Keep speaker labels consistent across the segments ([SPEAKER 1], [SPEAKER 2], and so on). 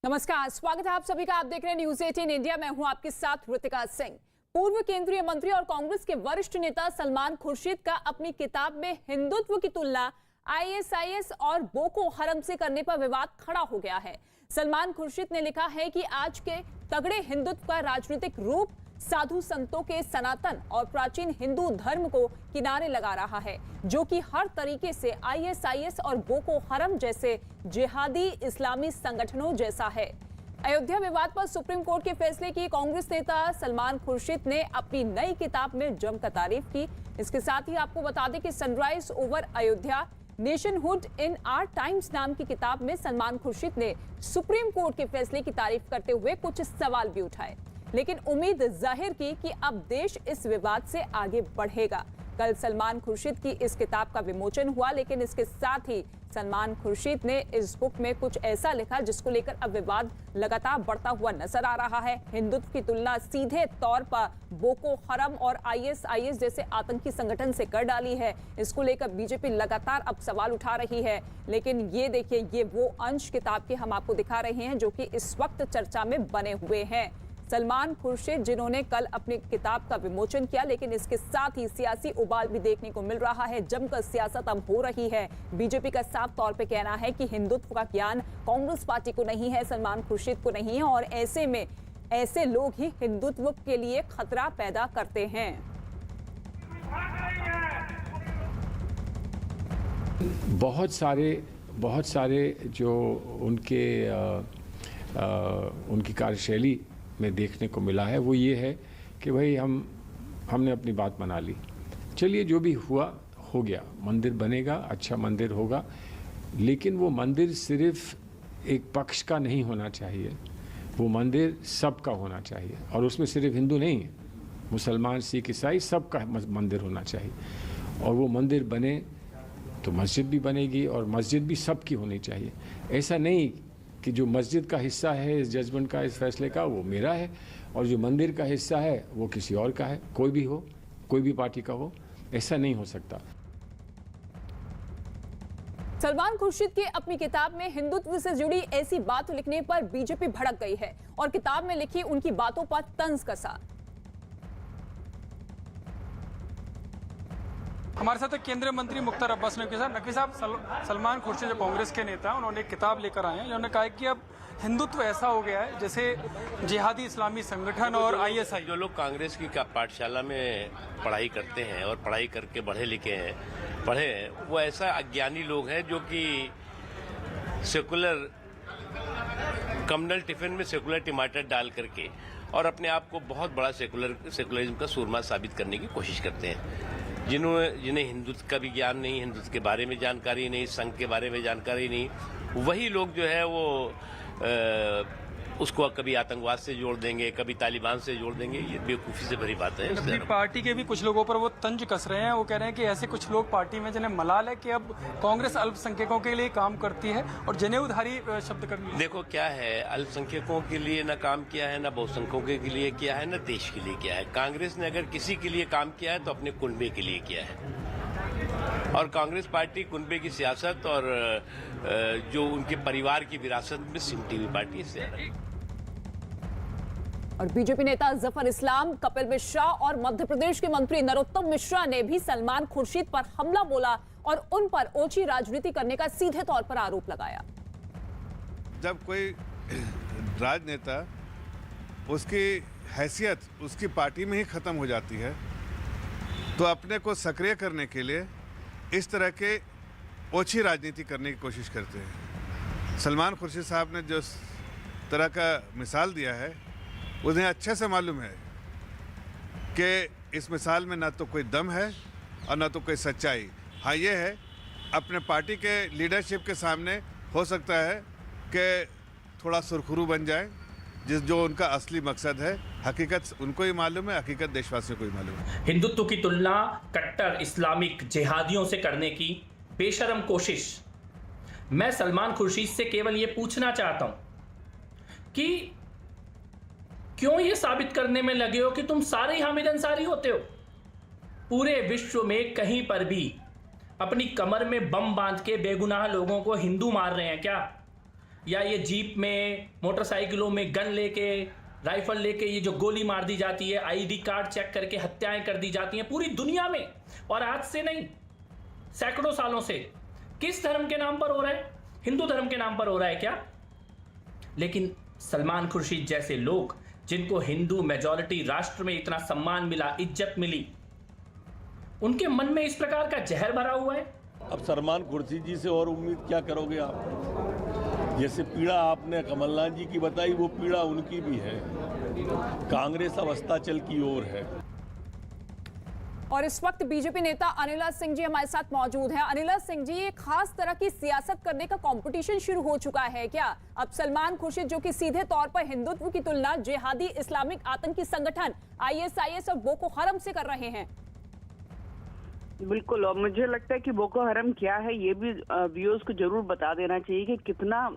[SPEAKER 1] नमस्कार, स्वागत है आप सभी का। आप देख रहे हैं न्यूज 18 इंडिया। मैं हूं आपके साथ ऋतिका सिंह। पूर्व केंद्रीय मंत्री और कांग्रेस के वरिष्ठ नेता सलमान खुर्शीद का अपनी किताब में हिंदुत्व की तुलना आईएसआईएस और बोको हरम से करने पर विवाद खड़ा हो गया है। सलमान खुर्शीद ने लिखा है कि आज के तगड़े हिंदुत्व का राजनीतिक रूप साधु संतों के सनातन और प्राचीन हिंदू धर्म को किनारे लगा रहा है, जो कि हर तरीके से आईएसआईएस और बोको हरम जैसे जिहादी इस्लामी संगठनों जैसा है। अयोध्या विवाद पर सुप्रीम कोर्ट के फैसले की कांग्रेस नेता सलमान खुर्शीद ने अपनी नई किताब में जमकर तारीफ की। इसके साथ ही आपको बता दें कि sunrise over Ayodhya nationhood in our times नाम की किताब में सलमान खुर्शीद ने सुप्रीम कोर्ट के फैसले की तारीफ करते हुए कुछ सवाल भी उठाए, लेकिन उम्मीद जाहिर की कि अब देश इस विवाद से आगे बढ़ेगा। कल सलमान खुर्शीद की इस किताब का विमोचन हुआ, लेकिन इसके साथ ही सलमान खुर्शीद ने इस बुक में कुछ ऐसा लिखा जिसको लेकर अब विवाद लगातार बढ़ता हुआ नजर आ रहा है। हिंदुत्व की तुलना सीधे तौर पर बोको हरम और आईएसआईएस जैसे आतंकी संगठन से कर डाली है। इसको लेकर बीजेपी लगातार अब सवाल उठा रही है, लेकिन ये देखिए, ये वो अंश किताब के हम आपको दिखा रहे हैं जो कि इस वक्त चर्चा में बने हुए हैं। सलमान खुर्शीद जिन्होंने कल अपनी किताब का विमोचन किया, लेकिन इसके साथ ही सियासी उबाल भी देखने को मिल रहा है। जमकर सियासत अब हो रही है। बीजेपी का साफ तौर पे कहना है कि हिंदुत्व का ज्ञान कांग्रेस पार्टी को नहीं है, सलमान खुर्शीद को नहीं है, और ऐसे में ऐसे लोग ही हिंदुत्व के लिए खतरा पैदा करते हैं।
[SPEAKER 2] बहुत सारे जो उनकी कार्यशैली में देखने को मिला है वो ये है कि भाई हमने अपनी बात मना ली, चलिए जो भी हुआ हो गया, मंदिर बनेगा, अच्छा मंदिर होगा, लेकिन वो मंदिर सिर्फ एक पक्ष का नहीं होना चाहिए, वो मंदिर सबका होना चाहिए, और उसमें सिर्फ हिंदू नहीं है, मुसलमान सिख ईसाई सबका मंदिर होना चाहिए। और वो मंदिर बने तो मस्जिद भी बनेगी और मस्जिद भी सबकी होनी चाहिए। ऐसा नहीं कि जो मस्जिद का हिस्सा है इस जजमेंट का, इस फैसले का, वो मेरा है, और जो मंदिर का हिस्सा है वो किसी और का है, कोई भी हो, कोई भी पार्टी का हो, ऐसा नहीं हो सकता।
[SPEAKER 1] सलमान खुर्शीद की अपनी किताब में हिंदुत्व से जुड़ी ऐसी बात लिखने पर बीजेपी भड़क गई है और किताब में लिखी उनकी बातों पर तंज कसा।
[SPEAKER 3] हमारे साथ केंद्रीय मंत्री मुख्तार अब्बास नकवी साहब। नकवी साहब, सलमान खुर्शीद जो कांग्रेस के नेता हैं, उन्होंने एक किताब लेकर आए हैं। उन्होंने कहा कि अब हिंदुत्व ऐसा हो गया है जैसे जिहादी इस्लामी संगठन और आईएसआई।
[SPEAKER 4] जो लोग कांग्रेस की पाठशाला में पढ़ाई करते हैं और पढ़ाई करके पढ़े हैं, वो ऐसा अज्ञानी लोग हैं जो कि सेकुलर कम्युनल टिफिन में सेकुलर टमाटर डाल करके और अपने आप को बहुत बड़ा सेकुलरिज्म का सूरमा साबित करने की कोशिश करते हैं। जिन्हें हिंदुत्व का भी ज्ञान नहीं, हिंदुत्व के बारे में जानकारी नहीं, संघ के बारे में जानकारी नहीं, वही लोग जो है वो उसको कभी आतंकवाद से जोड़ देंगे, कभी तालिबान से जोड़ देंगे। ये बेवकूफ़ी से भरी बात है।
[SPEAKER 3] अपनी पार्टी के भी कुछ लोगों पर वो तंज कस रहे हैं। वो कह रहे हैं कि ऐसे कुछ लोग पार्टी में जिन्हें मलाल है कि अब कांग्रेस अल्पसंख्यकों के लिए काम करती है और जनेऊधारी शब्द कर।
[SPEAKER 4] देखो क्या है, अल्पसंख्यकों के लिए ना काम किया है, ना बहुसंख्यकों के लिए किया है, ना देश के लिए किया है। कांग्रेस ने अगर किसी के लिए काम किया है तो अपने कुनबे के लिए किया है, और कांग्रेस पार्टी कुनबे की सियासत और जो उनके परिवार की विरासत में सिमटी हुई पार्टी है।
[SPEAKER 1] और बीजेपी नेता जफर इस्लाम, कपिल मिश्रा और मध्य प्रदेश के मंत्री नरोत्तम मिश्रा ने भी सलमान खुर्शीद पर हमला बोला और उन पर ओछी राजनीति करने का सीधे तौर पर आरोप लगाया।
[SPEAKER 5] जब कोई राजनेता, उसकी हैसियत उसकी पार्टी में ही खत्म हो जाती है, तो अपने को सक्रिय करने के लिए इस तरह के ओछी राजनीति करने की कोशिश करते हैं। सलमान खुर्शीद साहब ने जो तरह का मिसाल दिया है, उन्हें अच्छे से मालूम है कि इस मिसाल में ना तो कोई दम है और ना तो कोई सच्चाई। हाँ, ये है अपने पार्टी के लीडरशिप के सामने हो सकता है कि थोड़ा सुरखरू बन जाए, जो उनका असली मकसद है। हकीकत उनको ही मालूम है, हकीकत देशवासियों को ही मालूम है।
[SPEAKER 6] हिंदुत्व की तुलना कट्टर इस्लामिक जिहादियों से करने की बेशरम कोशिश। मैं सलमान खुर्शीद से केवल ये पूछना चाहता हूं कि क्यों ये साबित करने में लगे हो कि तुम सारे ही हामिद अंसारी होते हो? पूरे विश्व में कहीं पर भी अपनी कमर में बम बांध के बेगुनाह लोगों को हिंदू मार रहे हैं क्या? या ये जीप में, मोटरसाइकिलों में गन लेके, राइफल लेके ये जो गोली मार दी जाती है, आईडी कार्ड चेक करके हत्याएं कर दी जाती हैं पूरी दुनिया में, और आज से नहीं, सैकड़ों सालों से। किस धर्म के नाम पर हो रहा है? हिंदू धर्म के नाम पर हो रहा है क्या? लेकिन सलमान खुर्शीद जैसे लोग, जिनको हिंदू मेजॉरिटी राष्ट्र में इतना सम्मान मिला, इज्जत मिली, उनके मन में इस प्रकार का जहर भरा हुआ है।
[SPEAKER 7] अब सलमान खुर्शीद जी से और उम्मीद क्या करोगे आप? जैसे पीड़ा आपने कमलनाथ जी की बताई, वो पीड़ा उनकी भी है। कांग्रेस अब अस्ताचल की ओर है।
[SPEAKER 1] और इस वक्त बीजेपी नेता अनिला सिंह जी हमारे साथ मौजूद हैं। अनिला सिंह जी, एक खास तरह की सियासत करने का कंपटीशन शुरू हो चुका है क्या? अब सलमान खुर्शीद जो कि सीधे तौर पर हिंदुत्व की तुलना जिहादी इस्लामिक आतंकी संगठन आईएसआईएस और बोको हरम से कर रहे हैं।
[SPEAKER 8] बिल्कुल, और मुझे लगता है कि बोको हरम क्या है ये भी व्यूअर्स को जरूर बता देना चाहिए कि कितना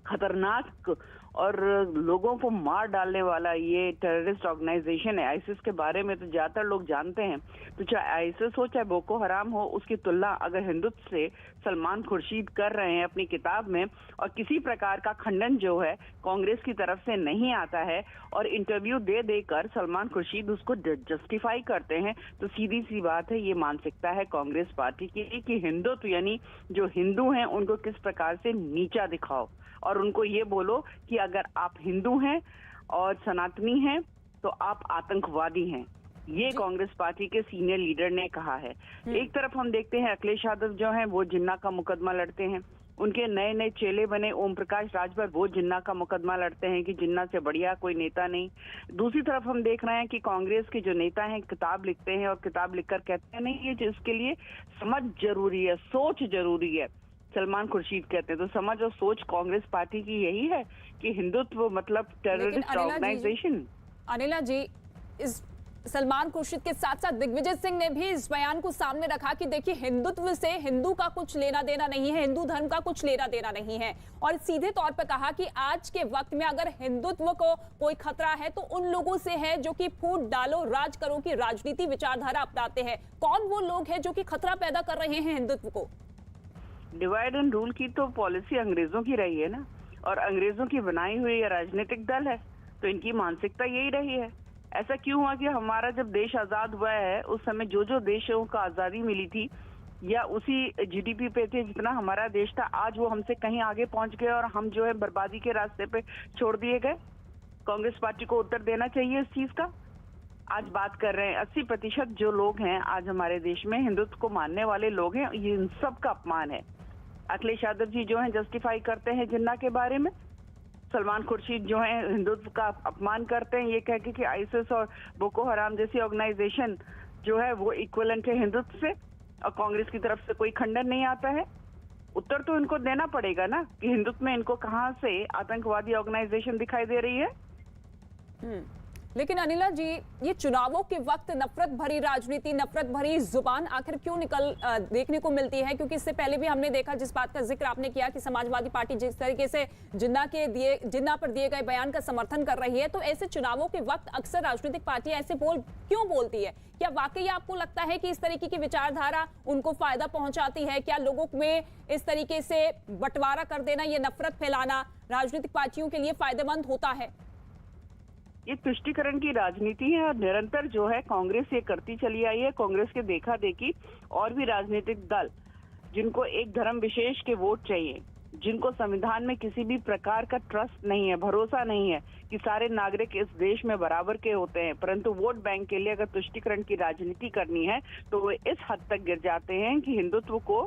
[SPEAKER 8] खतरनाक और लोगों को मार डालने वाला ये टेररिस्ट ऑर्गेनाइजेशन है। आईसिस के बारे में तो ज्यादातर लोग जानते हैं, तो चाहे आईसिस हो चाहे बोको हराम हो, उसकी तुलना अगर हिंदुत्व से सलमान खुर्शीद कर रहे हैं अपनी किताब में, और किसी प्रकार का खंडन जो है कांग्रेस की तरफ से नहीं आता है और इंटरव्यू दे देकर सलमान खुर्शीद उसको जस्टिफाई करते हैं, तो सीधी सी बात है ये मानसिकता है कांग्रेस पार्टी की कि हिंदुत्व यानी जो हिंदू हैं उनको किस प्रकार से नीचा दिखाओ, और उनको ये बोलो कि अगर आप हिंदू हैं और सनातनी हैं तो आप आतंकवादी हैं। ये कांग्रेस पार्टी के सीनियर लीडर ने कहा है। एक तरफ हम देखते हैं अखिलेश यादव जो हैं वो जिन्ना का मुकदमा लड़ते हैं, उनके नए नए चेले बने ओम प्रकाश राजभर वो जिन्ना का मुकदमा लड़ते हैं कि जिन्ना से बढ़िया कोई नेता नहीं। दूसरी तरफ हम देख रहे हैं कि कांग्रेस के जो नेता हैं किताब लिखते हैं और किताब लिखकर कहते हैं नहीं ये जिसके लिए समझ जरूरी है, सोच जरूरी है, सलमान खुर्शीद कहते हैं। तो समझ और सोच कांग्रेस पार्टी की यही है कि हिंदुत्व मतलब टेररिस्ट ऑर्गेनाइजेशन।
[SPEAKER 1] अनिला जी, इस सलमान खुर्शीद के साथ साथ दिग्विजय सिंह ने भी इस बयान को सामने रखा कि देखिए हिंदुत्व से हिंदू का कुछ लेना देना नहीं है, हिंदू धर्म का कुछ लेना देना नहीं है, और सीधे तौर पर कहा कि आज के वक्त में अगर हिंदुत्व को कोई खतरा है तो उन लोगों से है जो कि फूट डालो राज करो की राजनीति विचारधारा अपनाते हैं। कौन वो लोग हैं जो कि खतरा पैदा कर रहे हैं हिंदुत्व को?
[SPEAKER 8] डिवाइड एंड रूल की तो पॉलिसी अंग्रेजों की रही है ना, और अंग्रेजों की बनाई हुई ये राजनीतिक दल है, तो इनकी मानसिकता यही रही है। ऐसा क्यों हुआ कि हमारा जब देश आजाद हुआ है उस समय जो जो देशों को आजादी मिली थी या उसी जीडीपी पे थे जितना हमारा देश था, आज वो हमसे कहीं आगे पहुंच गए और हम जो है बर्बादी के रास्ते पे छोड़ दिए गए। कांग्रेस पार्टी को उत्तर देना चाहिए इस चीज का। आज बात कर रहे हैं 80% जो लोग हैं आज हमारे देश में हिंदुत्व को मानने वाले लोग हैं, ये इन सब का अपमान है। अखिलेश यादव जी जो है जस्टिफाई करते हैं जिन्ना के बारे में, सलमान खुर्शीद जो है हिंदुत्व का अपमान करते हैं ये कह के कि आईसिस और बोको हराम जैसी ऑर्गेनाइजेशन जो है वो इक्विवेलेंट है हिंदुत्व से, और कांग्रेस की तरफ से कोई खंडन नहीं आता है। उत्तर तो इनको देना पड़ेगा ना कि हिंदुत्व में इनको कहां से आतंकवादी ऑर्गेनाइजेशन दिखाई दे रही है।
[SPEAKER 1] लेकिन अनिला जी, ये चुनावों के वक्त नफरत भरी राजनीति, नफरत भरी जुबान आखिर क्यों देखने को मिलती है? क्योंकि इससे पहले भी हमने देखा, जिस बात का जिक्र आपने किया कि समाजवादी पार्टी जिस तरीके से जिन्ना पर दिए गए बयान का समर्थन कर रही है, तो ऐसे चुनावों के वक्त अक्सर राजनीतिक पार्टियां ऐसे क्यों बोलती है? क्या वाकई आपको लगता है कि इस तरीके की विचारधारा उनको फायदा पहुंचाती है? क्या लोगों में इस तरीके से बंटवारा कर देना, ये नफरत फैलाना राजनीतिक पार्टियों के लिए फायदेमंद होता है?
[SPEAKER 8] ये तुष्टीकरण की राजनीति है और निरंतर जो है कांग्रेस ये करती चली आई है। कांग्रेस के देखा देखी और भी राजनीतिक दल जिनको एक धर्म विशेष के वोट चाहिए, जिनको संविधान में किसी भी प्रकार का ट्रस्ट नहीं है, भरोसा नहीं है कि सारे नागरिक इस देश में बराबर के होते हैं, परंतु वोट बैंक के लिए अगर तुष्टीकरण की राजनीति करनी है तो वो इस हद तक गिर जाते हैं कि हिंदुत्व को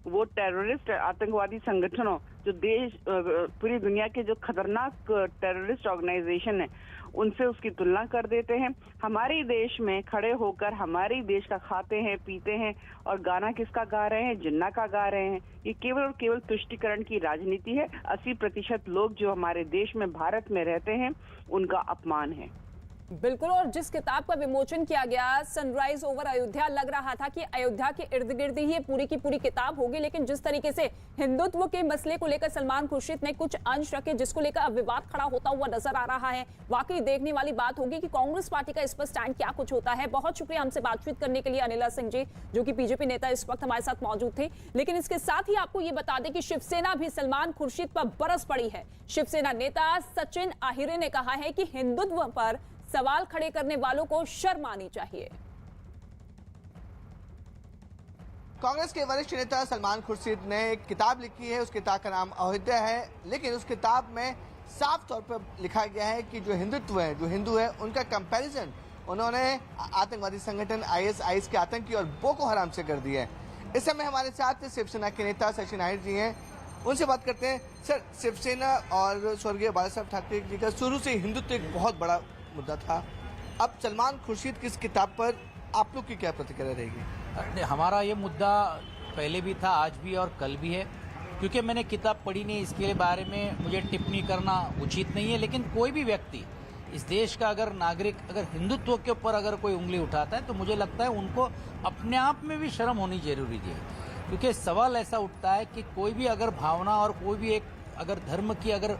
[SPEAKER 8] वो टेररिस्ट आतंकवादी संगठनों जो देश पूरी दुनिया के जो खतरनाक टेररिस्ट ऑर्गेनाइजेशन है उनसे उसकी तुलना कर देते हैं। हमारे देश में खड़े होकर हमारे देश का खाते हैं, पीते हैं, और गाना किसका गा रहे हैं? जिन्ना का गा रहे हैं। ये केवल और केवल तुष्टीकरण की राजनीति है। 80% लोग जो हमारे देश में भारत में रहते हैं उनका अपमान है।
[SPEAKER 1] बिल्कुल, और जिस किताब का विमोचन किया गया सनराइज ओवर अयोध्या, लग रहा था कि अयोध्या के इर्द गिर्द ही ये पूरी की पूरी किताब होगी, लेकिन जिस तरीके से हिंदुत्व के मसले को लेकर सलमान खुर्शीद ने कुछ अंश रखे जिसको लेकर अब विवाद खड़ा होता हुआ नजर आ रहा है, वाकई देखने वाली बात होगी कि कांग्रेस पार्टी का इस पर स्टैंड क्या कुछ होता है। बहुत शुक्रिया हमसे बातचीत करने के लिए अनिला सिंह जी, जो कि बीजेपी नेता इस वक्त हमारे साथ मौजूद थे। लेकिन इसके साथ ही आपको ये बता दें कि शिवसेना भी सलमान खुर्शीद पर बरस पड़ी है। शिवसेना नेता सचिन आहिरे ने कहा है कि हिंदुत्व पर सवाल खड़े करने वालों को शर्म आनी चाहिए।
[SPEAKER 9] कांग्रेस के वरिष्ठ नेता सलमान खुर्शीद ने एक किताब लिखी है, उस किताब का नाम अयोध्या है, लेकिन उस किताब में साफ तौर पर लिखा गया है कि जो हिंदुत्व है, जो हिंदू है, उनका कंपैरिजन उन्होंने आतंकवादी संगठन आईएसआईएस के आतंकी और बोको हराम से कर दिया है। इस समय हमारे साथ शिवसेना के नेता सचिन आहिर जी हैं, उनसे बात करते हैं। सर, शिवसेना और स्वर्गीय बाला साहब ठाकरे जी का शुरू से हिंदुत्व एक बहुत बड़ा मुद्दा था। अब सलमान खुर्शीद की इस किताब पर आप लोग की क्या प्रतिक्रिया रहेगी?
[SPEAKER 10] हमारा ये मुद्दा पहले भी था, आज भी और कल भी है। क्योंकि मैंने किताब पढ़ी नहीं, इसके बारे में मुझे टिप्पणी करना उचित नहीं है। लेकिन कोई भी व्यक्ति, इस देश का अगर नागरिक, अगर हिंदुत्व के ऊपर अगर कोई उंगली उठाता है तो मुझे लगता है उनको अपने आप में भी शर्म होनी जरूरी है। क्योंकि सवाल ऐसा उठता है कि कोई भी अगर भावना और कोई भी एक अगर धर्म की अगर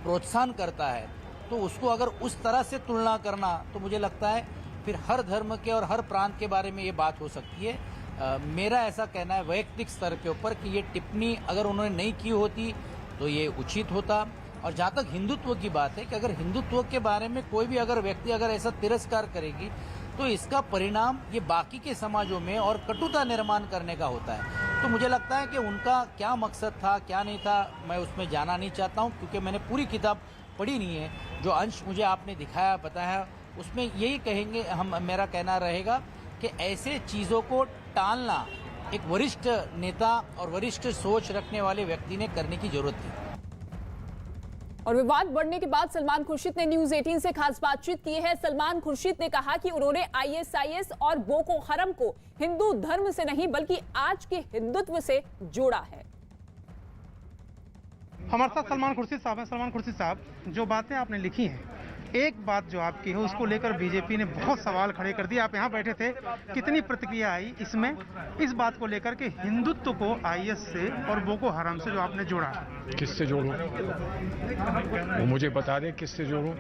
[SPEAKER 10] प्रोत्साहन करता है तो उसको अगर उस तरह से तुलना करना, तो मुझे लगता है फिर हर धर्म के और हर प्रांत के बारे में ये बात हो सकती है। मेरा ऐसा कहना है वैयक्तिक स्तर के ऊपर कि ये टिप्पणी अगर उन्होंने नहीं की होती तो ये उचित होता। और जहाँ तक हिंदुत्व की बात है कि अगर हिंदुत्व के बारे में कोई भी अगर व्यक्ति अगर ऐसा तिरस्कार करेगी तो इसका परिणाम ये बाकी के समाजों में और कटुता निर्माण करने का होता है। तो मुझे लगता है कि उनका क्या मकसद था, क्या नहीं था, मैं उसमें जाना नहीं चाहता हूँ, क्योंकि मैंने पूरी किताब पढ़ी नहीं है। जो अंश मुझे आपने दिखाया, बताया, उसमें यही कहेंगे मेरा कहना रहेगा कि ऐसे चीज़ों को टालना एक वरिष्ठ नेता और वरिष्ठ सोच रखने वाले व्यक्ति ने करने की जरूरत थी।
[SPEAKER 1] और विवाद बढ़ने के बाद सलमान खुर्शीद ने न्यूज 18 से खास बातचीत की है। सलमान खुर्शीद ने कहा कि उन्होंने आईएसआईएस और बोको हरम को हिंदू धर्म से नहीं बल्कि आज के हिंदुत्व से जोड़ा है।
[SPEAKER 11] हमारे साथ सलमान खुर्शीद साहब हैं। सलमान खुर्शीद साहब, जो बातें आपने लिखी हैं, एक बात जो आपकी है उसको लेकर बीजेपी ने बहुत सवाल खड़े कर दिए। आप यहाँ बैठे थे, कितनी प्रतिक्रिया आई इसमें, इस बात को लेकर के हिंदुत्व को आईएस से और बोको हराम से जो आपने जोड़ा?
[SPEAKER 2] किससे जोड़ूं? वो मुझे बता दें किससे जोड़ूं।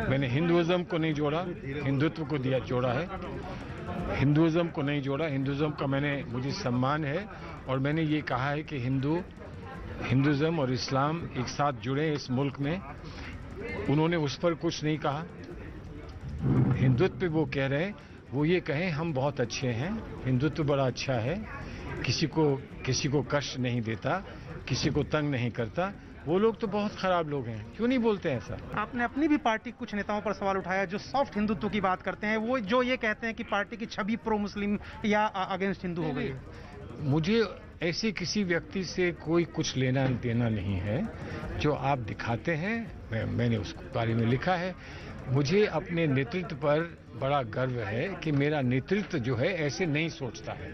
[SPEAKER 2] मैंने हिंदुइज्म को नहीं जोड़ा, हिंदुत्व को जोड़ा है। हिंदुइज्म को नहीं जोड़ा। हिंदुइज्म का मुझे सम्मान है और मैंने ये कहा है कि हिंदुइज्म और इस्लाम एक साथ जुड़े इस मुल्क में। उन्होंने उस पर कुछ नहीं कहा। हिंदुत्व पे वो कह रहे हैं, वो ये कहें हम बहुत अच्छे हैं, हिंदुत्व बड़ा अच्छा है, किसी को कष्ट नहीं देता, किसी को तंग नहीं करता। वो लोग तो बहुत खराब लोग हैं, क्यों नहीं बोलते हैं ऐसा?
[SPEAKER 11] आपने अपनी भी पार्टी कुछ नेताओं पर सवाल उठाया जो सॉफ्ट हिंदुत्व की बात करते हैं, वो जो ये कहते हैं कि पार्टी की छवि प्रो मुस्लिम या अगेंस्ट हिंदू हो गई है।
[SPEAKER 2] मुझे ऐसे किसी व्यक्ति से कोई कुछ लेना देना नहीं है। जो आप दिखाते हैं, मैंने उस बारे में लिखा है। मुझे अपने नेतृत्व पर बड़ा गर्व है कि मेरा नेतृत्व जो है ऐसे नहीं सोचता है।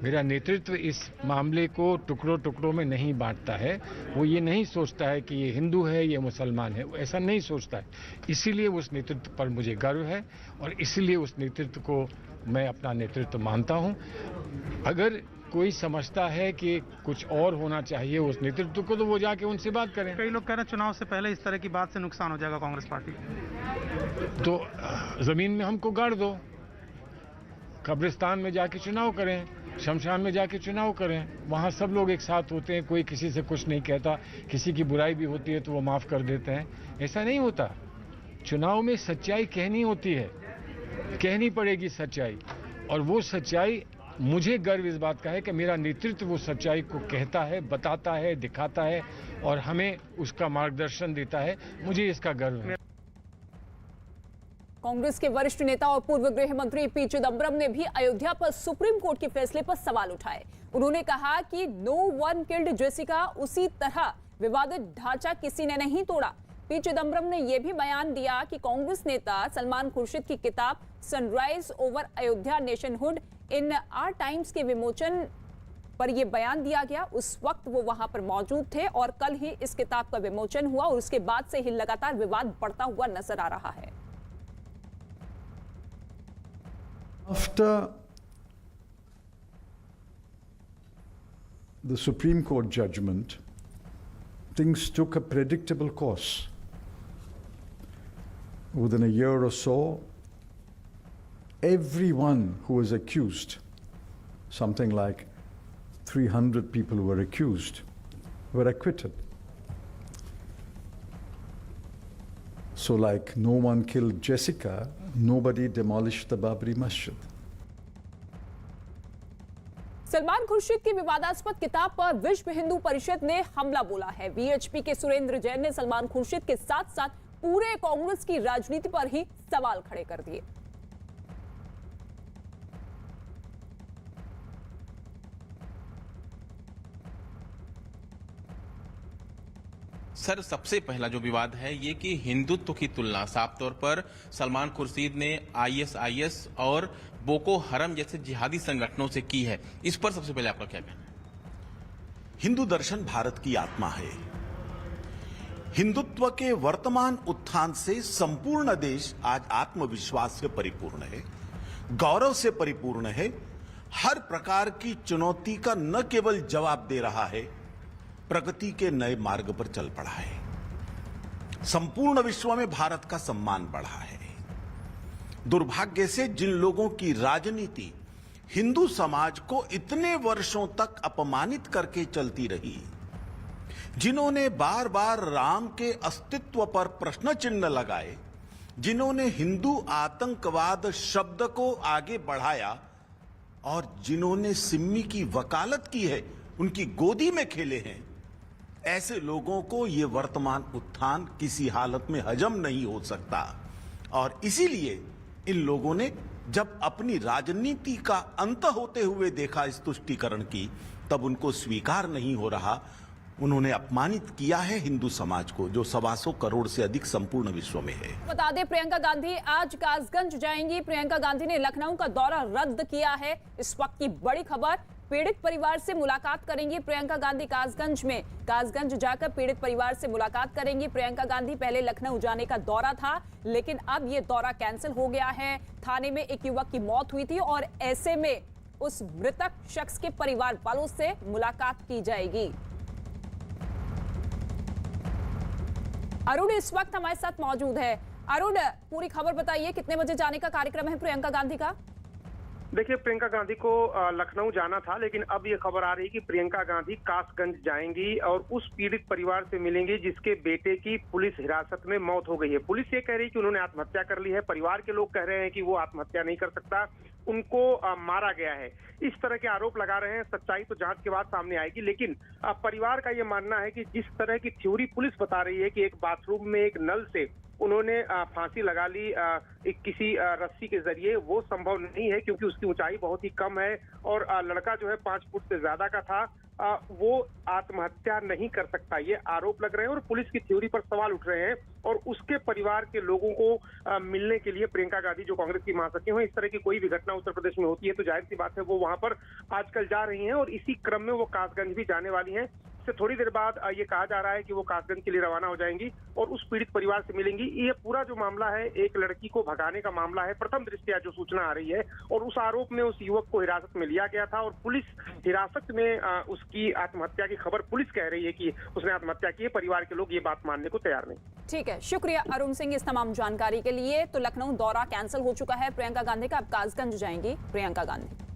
[SPEAKER 2] मेरा नेतृत्व इस मामले को टुकड़ों टुकड़ों में नहीं बांटता है। वो ये नहीं सोचता है कि ये हिंदू है, ये मुसलमान है, वो ऐसा नहीं सोचता है। इसीलिए उस नेतृत्व पर मुझे गर्व है और इसीलिए उस नेतृत्व को मैं अपना नेतृत्व मानता हूँ। अगर कोई समझता है कि कुछ और होना चाहिए उस नेतृत्व को, तो वो जाके उनसे बात करें।
[SPEAKER 11] कई लोग कह रहे हैं चुनाव से पहले इस तरह की बात से नुकसान हो जाएगा कांग्रेस पार्टी।
[SPEAKER 2] तो जमीन में हमको गाड़ दो, कब्रिस्तान में जाके चुनाव करें, शमशान में जाके चुनाव करें। वहाँ सब लोग एक साथ होते हैं, कोई किसी से कुछ नहीं कहता। किसी की बुराई भी होती है तो वो माफ कर देते हैं। ऐसा नहीं होता। चुनाव में सच्चाई कहनी होती है, कहनी पड़ेगी सच्चाई। और वो सच्चाई, मुझे गर्व इस बात का है कि मेरा नेतृत्व वो सच्चाई को कहता है, बताता है, दिखाता है और हमें उसका मार्गदर्शन देता है। मुझे इसका गर्व है।
[SPEAKER 1] कांग्रेस के वरिष्ठ नेता और पूर्व गृह मंत्री पी चिदंबरम ने भी अयोध्या पर सुप्रीम कोर्ट के फैसले पर सवाल उठाए। उन्होंने कहा कि नो वन किल्ड जेसिका, उसी तरह विवादित ढांचा किसी ने नहीं तोड़ा। पी चिदंबरम ने यह भी बयान दिया कि कांग्रेस नेता सलमान खुर्शीद की किताब sunrise over Ayodhya nationhood in are times के विमोचन पर यह बयान दिया गया। उस वक्त वो वहां पर मौजूद थे और कल ही इस किताब का विमोचन हुआ और उसके बाद से ही लगातार विवाद बढ़ता हुआ नजर आ रहा है।
[SPEAKER 12] After the Supreme Court judgment, things took a predictable course. Within a year or so, everyone who was accused, something like 300 people who were accused, were acquitted. So like no one killed Jessica, nobody demolished the Babri Masjid.
[SPEAKER 1] Salman Khurshid की विवादास्पद किताब पर विश्व हिंदू परिषद ने हमला बोला है। VHP के सुरेंद्र जैन ने सलमान खुर्शीद के साथ साथ पूरे कांग्रेस की राजनीति पर ही सवाल खड़े कर दिए।
[SPEAKER 13] सर, सबसे पहला जो विवाद है ये कि हिंदुत्व की तुलना साफ तौर पर सलमान खुर्शीद ने आईएसआईएस और बोको हरम जैसे जिहादी संगठनों से की है। इस पर सबसे पहले आपका क्या कहना है?
[SPEAKER 14] हिंदू दर्शन भारत की आत्मा है। हिंदुत्व के वर्तमान उत्थान से संपूर्ण देश आज आत्मविश्वास से परिपूर्ण है, गौरव से परिपूर्ण है, हर प्रकार की चुनौती का न केवल जवाब दे रहा है, प्रगति के नए मार्ग पर चल पड़ा है। संपूर्ण विश्व में भारत का सम्मान बढ़ा है। दुर्भाग्य से जिन लोगों की राजनीति हिंदू समाज को इतने वर्षों तक अपमानित करके चलती रही, जिन्होंने बार बार राम के अस्तित्व पर प्रश्न चिन्ह लगाए, जिन्होंने हिंदू आतंकवाद शब्द को आगे बढ़ाया और जिन्होंने सिम्मी की वकालत की है, उनकी गोदी में खेले हैं, ऐसे लोगों को यह वर्तमान उत्थान किसी हालत में हजम नहीं हो सकता। और इसीलिए इन लोगों ने जब अपनी राजनीति का अंत होते हुए देखा इस तुष्टीकरण की, तब उनको स्वीकार नहीं हो रहा। उन्होंने अपमानित किया है हिंदू समाज को, जो 125 करोड़ से अधिक संपूर्ण विश्व में है।
[SPEAKER 1] बता दें, प्रियंका गांधी आज कासगंज जाएंगी। प्रियंका गांधी ने लखनऊ का दौरा रद्द किया है। इस वक्त की बड़ी खबर, पीड़ित परिवार से मुलाकात करेंगी प्रियंका गांधी कासगंज जाकर पीड़ित परिवार से मुलाकात करेंगी प्रियंका गांधी। पहले लखनऊ जाने का दौरा था, लेकिन अब ये दौरा कैंसिल हो गया है। थाने में एक युवक की मौत हुई थी और ऐसे में उस मृतक शख्स के परिवार वालों से मुलाकात की जाएगी। अरुण इस वक्त हमारे साथ मौजूद है। अरुण, पूरी खबर बताइए, कितने बजे जाने का कार्यक्रम है प्रियंका गांधी का?
[SPEAKER 15] देखिए, प्रियंका गांधी को लखनऊ जाना था, लेकिन अब ये खबर आ रही है कि प्रियंका गांधी कासगंज जाएंगी और उस पीड़ित परिवार से मिलेंगी जिसके बेटे की पुलिस हिरासत में मौत हो गई है। पुलिस ये कह रही है कि उन्होंने आत्महत्या कर ली है। परिवार के लोग कह रहे हैं कि वो आत्महत्या नहीं कर सकता, उनको मारा गया है। इस तरह के आरोप लगा रहे हैं। सच्चाई तो जांच के बाद सामने आएगी, लेकिन परिवार का ये मानना है कि जिस तरह की थ्योरी पुलिस बता रही है कि एक बाथरूम में एक नल से उन्होंने फांसी लगा ली एक किसी रस्सी के जरिए, वो संभव नहीं है क्योंकि उसकी ऊंचाई बहुत ही कम है और लड़का जो है 5 फुट से ज्यादा का था। वो आत्महत्या नहीं कर सकता, ये आरोप लग रहे हैं और पुलिस की थ्योरी पर सवाल उठ रहे हैं। और उसके परिवार के लोगों को मिलने के लिए प्रियंका गांधी, जो कांग्रेस की महासचिव हैं, इस तरह की कोई भी घटना उत्तर प्रदेश में होती है तो जाहिर सी बात है वो वहां पर आजकल जा रही हैं और इसी क्रम में वो कासगंज भी जाने वाली हैं। इससे थोड़ी देर बाद ये कहा जा रहा है कि वो कासगंज के लिए रवाना हो जाएंगी और उस पीड़ित परिवार से मिलेंगी। ये पूरा जो मामला है एक लड़की को भगाने का मामला है, प्रथम दृष्टया जो सूचना आ रही है, और उस आरोप में उस युवक को हिरासत में लिया गया था और पुलिस हिरासत में उसकी आत्महत्या की खबर पुलिस कह रही है कि उसने आत्महत्या की है। परिवार के लोग ये बात मानने को तैयार नहीं।
[SPEAKER 1] ठीक है, शुक्रिया अरुण सिंह इस तमाम जानकारी के लिए। तो लखनऊ दौरा कैंसिल हो चुका है प्रियंका गांधी का, अब कासगंज जाएंगी प्रियंका गांधी।